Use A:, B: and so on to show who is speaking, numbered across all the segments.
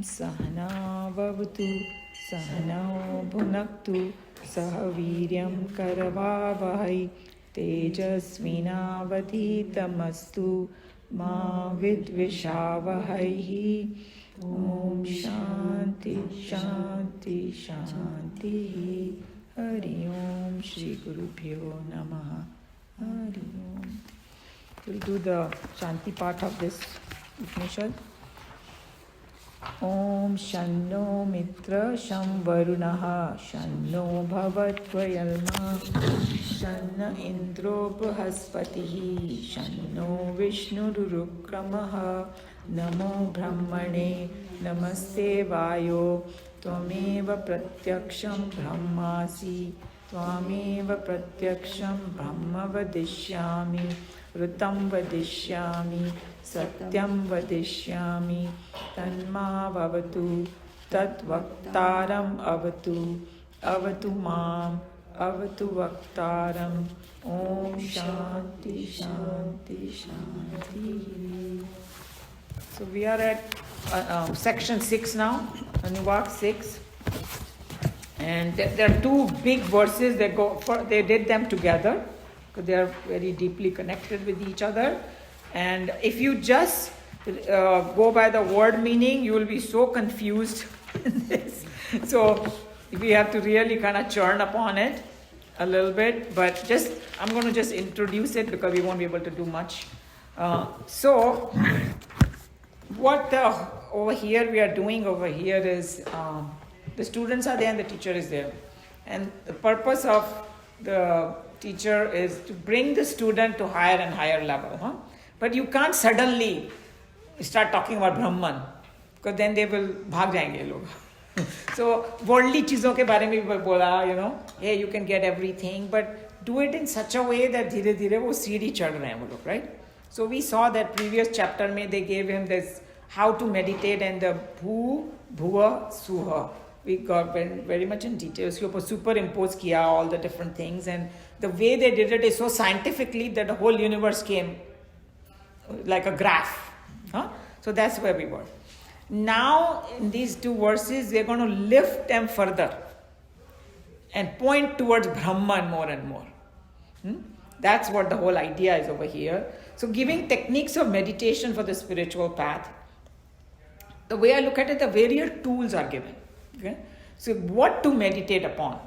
A: सहना भवतु सहनौ भुनक्तु सह वीर्यं करवावहै तेजस्विनावधीतमस्तु मा विद्विषावहै ॐ शान्ति शान्ति शान्तिः हरि ओम श्री गुरुभ्यो नमः हरि ओम. We'll do the Shanti part of this Upanishad. Om Shanno Mitra Sham Varunaha Shanno Bhavatvayalma Shanna Indro Brahaspatihi Shanno Vishnururukkramaha Namo Brahmane Namaste Vayo Tvameva Pratyaksham Brahmasi Tvameva Pratyaksham Brahma Vadishyami Vritam Vadishyami Satyam Vadishyami Tanma Vavatu Tat Vaktaram Avatu Avatu Mam Avatu Vaktaram Om Shanti Shanti Shanti. So we are at section 6 now, Anuvak 6. And there are two big verses that they did them together because they are very deeply connected with each other. And if you just go by the word meaning, you will be so confused in this. So we have to really kind of churn upon it a little bit. But I'm going to just introduce it because we won't be able to do much. So what over here we are doing over here is the students are there and the teacher is there. And the purpose of the teacher is to bring the student to higher and higher level. But you can't suddenly start talking about Brahman because then they will bhag jayenge log. So worldly चीजों के बारे में भी बोला, hey, you can get everything, but do it in such a way that धीरे धीरे वो सीढ़ी चढ़ रहे हैं वो लोग, right? So we saw that previous chapter में they gave him this how to meditate and the bhu, bhuva, suha. We got very much in detail. उसके ऊपर superimpose किया all the different things, and the way they did it is so scientifically that the whole universe came like a graph. So that's where we were. Now in these two verses, we're going to lift them further and point towards Brahman more and more. That's what the whole idea is over here. So giving techniques of meditation for the spiritual path. The way I look at it, the various tools are given. Okay? So what to meditate upon.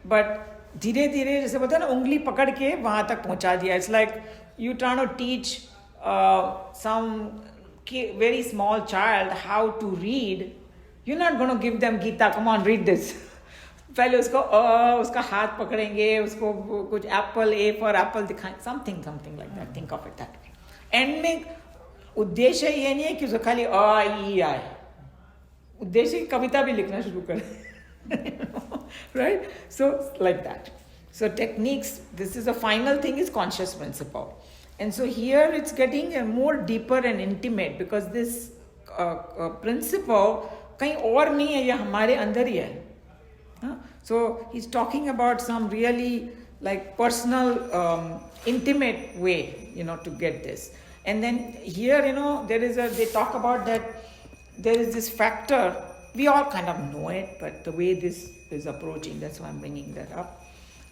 A: But धीरे धीरे जैसे बोलते हैं ना उंगली पकड़ के वहाँ तक पहुँचा दिया. It's like you trying to teach some very small child how to read. You're not going to give them Geeta. Come on, read this. पहले उसका हाथ पकड़ेंगे, उसको कुछ एप्पल ए फॉर एप्पल दिखाएं, something like that. Think of it that way. And में उद्देश्य ये नहीं है कि उसको खाली आ ई आए. उद्देश्य कविता भी लिखना शुरू करें. Right? So like that. So techniques, this is the final thing is conscious principle. And so here it's getting more deeper and intimate because this principle कहीं और नहीं है, ये हमारे अंदर ही है. So he's talking about some really like personal, intimate way, to get this. And then here, they talk about that there is this factor. We all kind of know it, but the way this is approaching, that's why I'm bringing that up.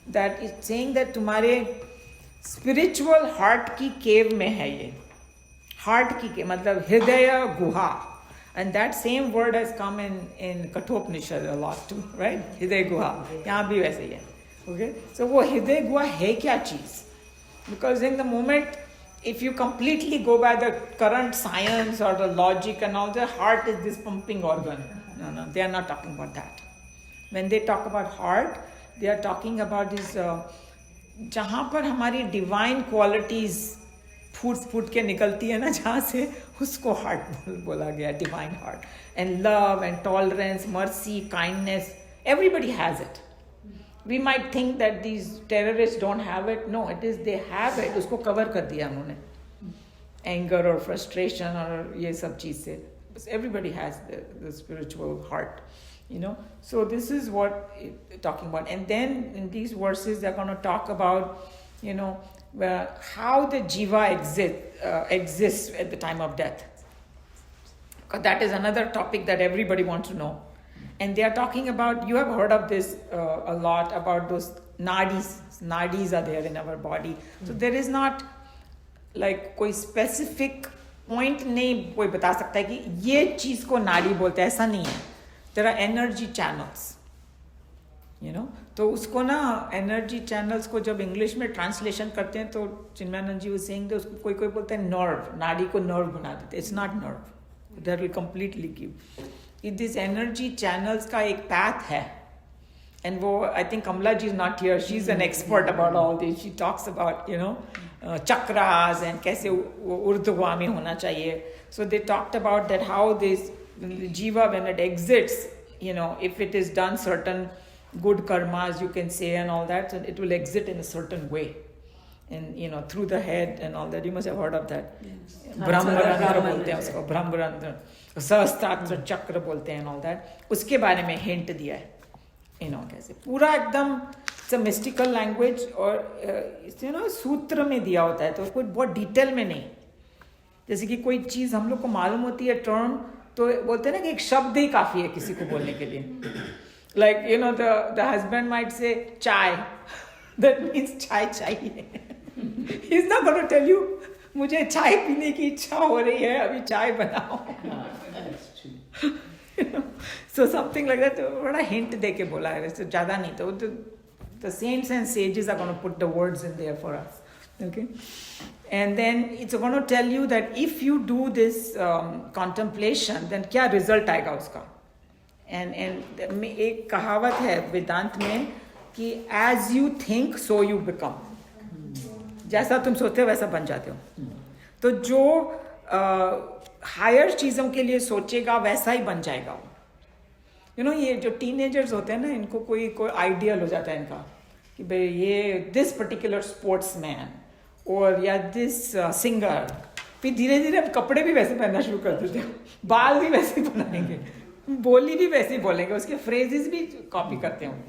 A: That it's saying that तुम्हारे spiritual heart की cave में है ये. Heart की cave, मतलब हृदय गुहा. And that same word has come in Kathopanishad a lot too, right? Hriday Guha. यहाँ भी वैसे ही है. Okay? So वो हृदय गुहा है क्या चीज़? Because in the moment, if you completely go by the current science or the logic and all, the heart is this pumping organ. No, they are not talking about that. When they talk about heart, they are talking about this, जहाँ पर हमारी divine qualities फूट के निकलती है ना जहाँ से, उसको heart बोला गया, divine heart. And love and tolerance, mercy, kindness, everybody has it. We might think that these terrorists don't have it. No, it is they have it. उसको cover कर दिया उन्होंने. Anger or frustration or ये सब चीज़ से. Everybody has the spiritual heart, So this is what it's talking about. And then in these verses, they're going to talk about, how the jiva exists at the time of death. because that is another topic that everybody wants to know. And they are talking about, you have heard of this a lot, about those nadis. Nadis are there in our body. So there is not like कोई specific point नहीं कोई बता सकता है कि ये चीज़ को नाड़ी बोलते हैं, ऐसा नहीं है. There are energy channels. तो उसको ना एनर्जी चैनल्स को जब इंग्लिश में ट्रांसलेशन करते हैं तो चिन्मयानंद जी वो सेइंग उसको कोई कोई बोलते हैं नर्व, नाड़ी को नर्व बना देते. It's not nerve, that will completely give this energy channels का एक पैथ है. एंड वो I think Kamala ji is not here, she is an expert about all this. She talks about chakras and कैसे वो ऊर्ध्वगामी होना चाहिए. So they talked about that how this jiva when it exits, if it is done certain good karmas, you can say, and all that, so it will exit in a certain way, and through the head and all that. You must have heard of that. Yes. Brahmarandra bolte hain usko, Brahmarandra, Sahasratra chakra bolte hain and all that. Uske bare mein hint diya hai, kaise pura ekdam it's a mystical language, और सूत्र में दिया होता है, तो कोई बहुत detail में नहीं. जैसे कि कोई चीज हम लोग को मालूम होती है टर्म, तो बोलते हैं ना कि एक शब्द ही काफी है किसी को बोलने के लिए. Like, the husband might say chai. That means chai चाहिए. He's not going to tell you, मुझे चाय पीने की इच्छा हो रही है, अभी चाय बनाओ. That's true. So something like that. बड़ा hint दे के बोला है, तो ज़्यादा नहीं. तो the saints and sages are going to put the words in there for us. Okay? And then it's going to tell you that if you do this contemplation, then क्या result आएगा उसका. And एक कहावत है वेदांत में कि as you think so you become. जैसा तुम सोचते हो वैसा बन जाते हो. तो जो हायर चीज़ों के लिए सोचेगा वैसा ही बन जाएगा वो. ये जो टीनेजर्स होते हैं ना, इनको कोई आइडियल हो जाता है इनका कि भाई ये दिस पर्टिकुलर स्पोर्ट्समैन और या दिस सिंगर. फिर धीरे धीरे हम कपड़े भी वैसे पहनना शुरू कर देते हैं, बाल भी वैसे बनाएंगे, बोली भी वैसे ही बोलेंगे, उसके फ्रेजेस भी कॉपी करते हैं.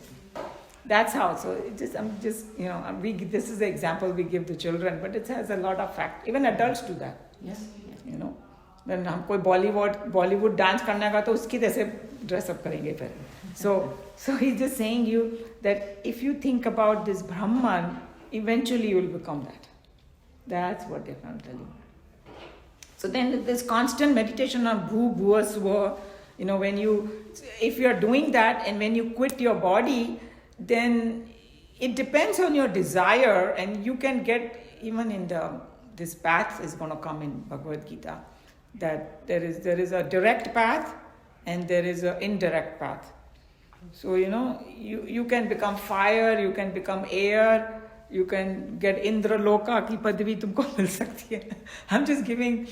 A: That's how. So this is the example we give the children, but it has a lot of fact. Even adults do that.
B: Yes.
A: Then हम कोई बॉलीवुड डांस करने का तो उसकी जैसे ड्रेसअप करेंगे फिर. So he's just saying you that if you think about this Brahman, eventually you will become that. That's what they're trying to tell you. So then this constant meditation on bhu bhuva swa. If you are doing that and when you quit your body, then it depends on your desire, and you can get even in this path is going to come in Bhagavad Gita, that there is a direct path and there is an indirect path. So you can become fire, you can become air, you can get Indra Loka ki padvi tumko mil sakti hai. I'm just giving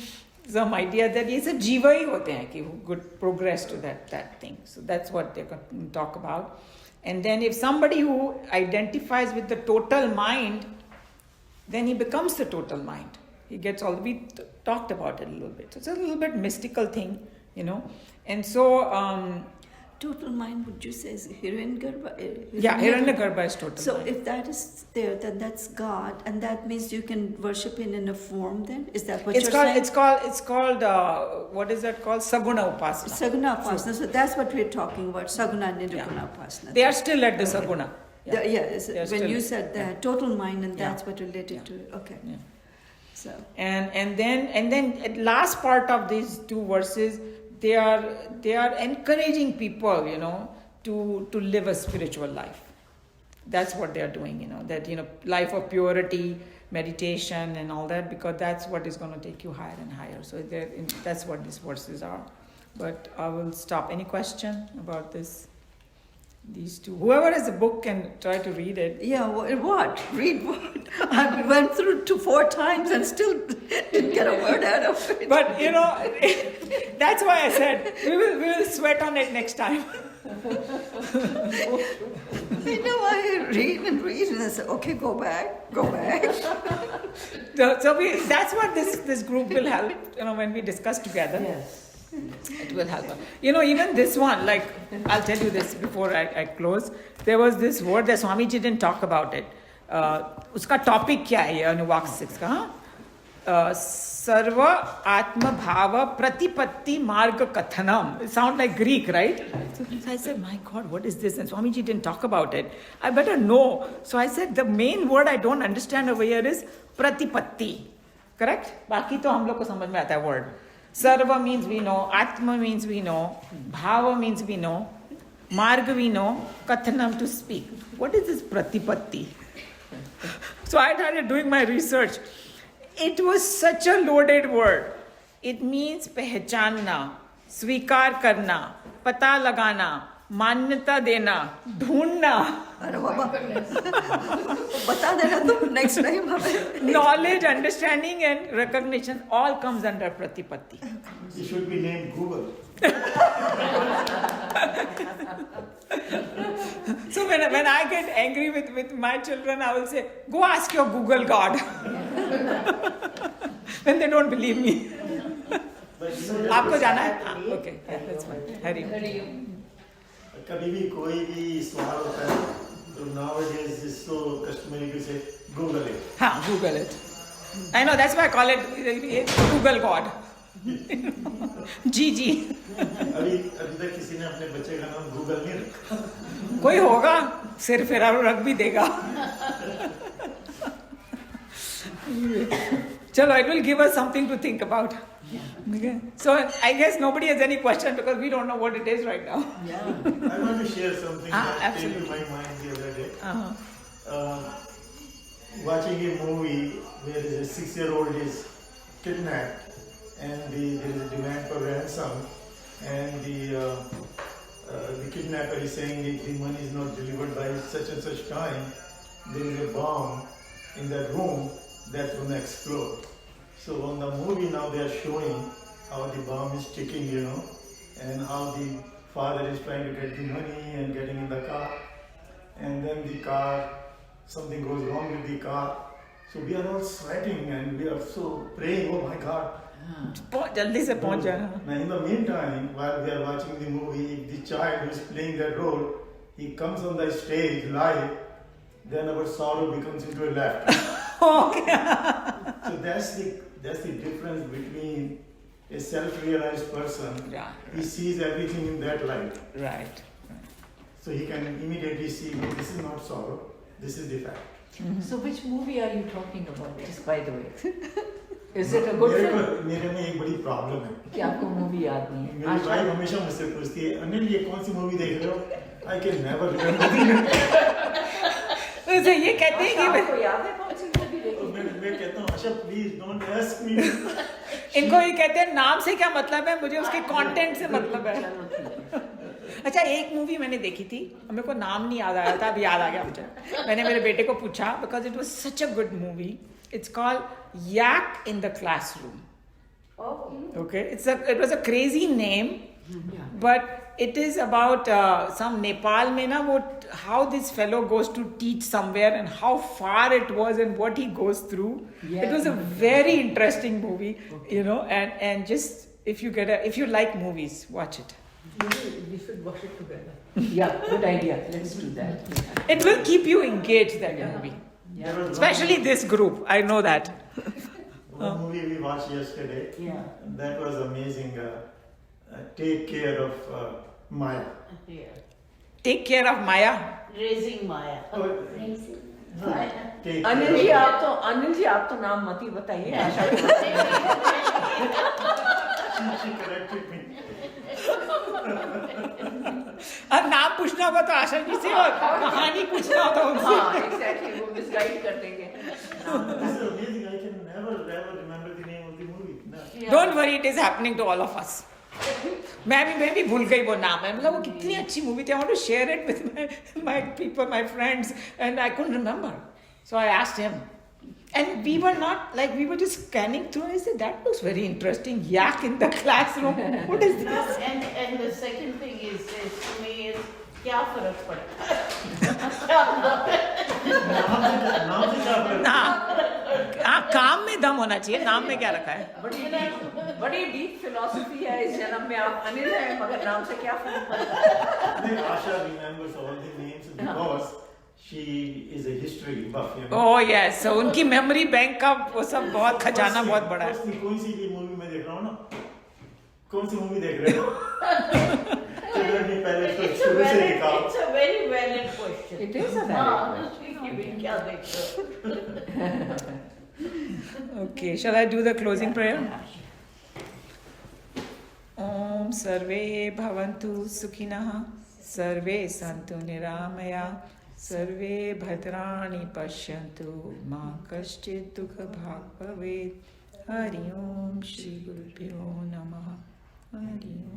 A: some idea that ये सब जीवा ही होते हैं कि who could progress to that thing. So that's what they're going to talk about. And then if somebody who identifies with the total mind, then he becomes the total mind. He gets all. We talked about it a little bit. So it's a little bit mystical thing, And so
B: total mind, would you say, is Hiranyagarbha?
A: Yeah, Hiranyagarbha is total
B: so
A: mind.
B: If that is there, then that's God, and that means you can worship Him in a form. Then is that what you're saying?
A: It's called what is that called? Saguna Upasana.
B: Saguna Upasana. So that's what we're talking about. Saguna and Nirguna Upasana.
A: They are still at the Saguna.
B: Yeah. When you said that total mind, and that's what related to it. Okay.
A: Yeah.
B: So
A: and then at last part of these two verses, they are encouraging people, to live a spiritual life. That's what they are doing, that life of purity, meditation, and all that, because that's what is going to take you higher and higher. So that's what these verses are. But I will stop. Any question about this? These two. Whoever has a book can try to read it.
B: Yeah, what? Read what? I went through 4 times and still didn't get a word out of it.
A: But that's why I said we will sweat on it next time.
B: I read and I say, okay, go back.
A: So that's what this group will help. When we discuss together.
B: Yes.
A: It will help. Even this one, like, I'll tell you this before I close. There was this word that Swamiji didn't talk about it. Uska topic kya hai, Anuvak 6 ka? Sarva Atma Bhava Pratipatti Marga Kathanam. It sounds like Greek, right? So I said, my God, what is this? And Swamiji didn't talk about it. I better know. So I said, the main word I don't understand over here is Pratipatti. Correct? Baki to hum log ko samajh mein aata hai word. Sarva means we know, Atma means we know, Bhava means we know, Marga we know, Kathanam to speak. What is this Pratipatti? So I started doing my research. It was such a loaded word. It means पहचानना, स्वीकार करना, पता लगाना, मान्यता देना, ढूंढना.
B: अरे बाबा बता देना तुम next time हमें.
A: Knowledge, understanding and recognition all comes under pratipatti.
C: It should be named Google.
A: So when I get angry with my children, I will say, go ask your Google God. When they don't believe me. आपको जाना है? Okay, that's fine. Hari.
C: कभी भी कोई भी सवाल होता है तो nowadays is so customary to say Google it.
A: हाँ, Google it. I know, that's why I call it Google God. जी.
C: अभी तक किसी ने अपने बच्चे का नाम Google नहीं रखा.
A: कोई होगा, सिर फिरा रख भी देगा. चलो, it will give us something to think about. Okay. So I guess nobody has any question because we don't know what it is right now.
B: Yeah.
C: I want to share something that came to
A: absolutely.
C: my mind the other day.
A: Uh-huh.
C: Watching a movie where a 6-year-old is kidnapped and there is a demand for ransom, and the kidnapper is saying if the money is not delivered by such and such time, there is a bomb in that room that's going to explode. So on the movie now they are showing how the bomb is ticking, and how the father is trying to get the money and getting in the car, and then the car, something goes wrong with the car. So we are all sweating and we are so praying, oh my God.
A: जल्दी से पहुंच जाना.
C: Now in the meantime, while we are watching the movie, if the child who is playing that role, he comes on the stage live, then our sorrow becomes into a laughter.
A: Okay.
C: So that's the difference between a self-realized person.
A: Yeah.
C: He sees everything in that light.
A: Right.
C: So he can immediately see, no, this is not sorrow, this is the fact.
B: So which movie are you talking about, just by the way? Is it a good film?
C: मेरे में एक बड़ी problem है.
B: कि आपको movie याद नहीं है?
C: मेरी वाइफ हमेशा मुझसे पूछती है, अनिल ये कौन सी मूवी देख रहे हो? I can never remember.
A: तो ये कहते हैं कि
B: आपको याद है कौन सी मूवी देखी?
C: मैं कहता हूँ, आशा प्लीज डोंट आस्क मी.
A: इनको ये कहते हैं नाम से क्या मतलब है, मुझे उसके कंटेंट से मतलब है. अच्छा, एक मूवी मैंने देखी थी, मेरे को नाम नहीं याद आ रहा था, अभी याद आ गया मुझे. मैंने मेरे बेटे को पूछा because it was such a good movie. It's called yak in the classroom. Okay, it was a crazy name, but it is about some Nepal में ना वो how this fellow goes to teach somewhere and how far it was and what he goes through. It was a very interesting movie, and just if you like movies, watch it.
B: We should watch it together. Yeah, good idea. Let's do that.
A: It will keep you engaged, that movie.
B: Yeah.
A: Especially this group, I know that.
C: One movie we watched yesterday, that was amazing. Take care of Maya.
D: Yeah.
A: Take care of Maya.
D: Raising Maya.
C: Oh,
D: Raising
C: no,
D: Maya.
C: take
B: Anil
C: care
B: ji
C: of-
B: आप तो नाम मत ही बताइए. आशा
C: She corrected me.
A: अब नाम पूछना होगा तो आशा जी से, और कहानी पूछना होगा उनसे.
B: हाँ, exactly, वो misguide कर देंगे.
C: This is amazing. I can never remember the name of the movie. No.
A: Don't worry, it is happening to all of us. मैं भी भूल गई वो नाम है. मतलब वो कितनी अच्छी मूवी थी. I want to share it with my people, my friends, and I couldn't remember. So I asked him. And we were not, like, we were just scanning through and I said, that looks very interesting. Yak in the classroom. What is this?
D: And the second thing is to me is क्या फर्क पड़ता है?
C: नाम से क्या फर्क?
A: हाँ, काम में दम होना चाहिए. नाम में क्या रखा है?
B: बड़ी डीप फिलोसफी है इस जन्म में. आप अनिल हैं मगर नाम से क्या फर्क पड़ता है?
C: Asha remembers all the names because she is a history buff, you know.
A: Oh yes, so उनकी memory bank का वो सब बहुत खजाना बहुत बड़ा है.
C: कौन सी मूवी में देख रहा हूँ ना, कौन सी मूवी देख रहे हो? चलो नहीं, पहले तो शुरू से दिखाओ.
D: It's a very valid question.
B: It is a valid question.
D: क्या देख रहे हो?
A: Okay, shall I do the closing prayer? Om Sarve Bhavantu Sukhinah, Sarve Santu Niramaya, Sarve Bhadrani Pashyantu, Ma Kaschit Dukha Bhag Bhavet. Hari Om Shri Gurubhyo Namaha. Hari Om.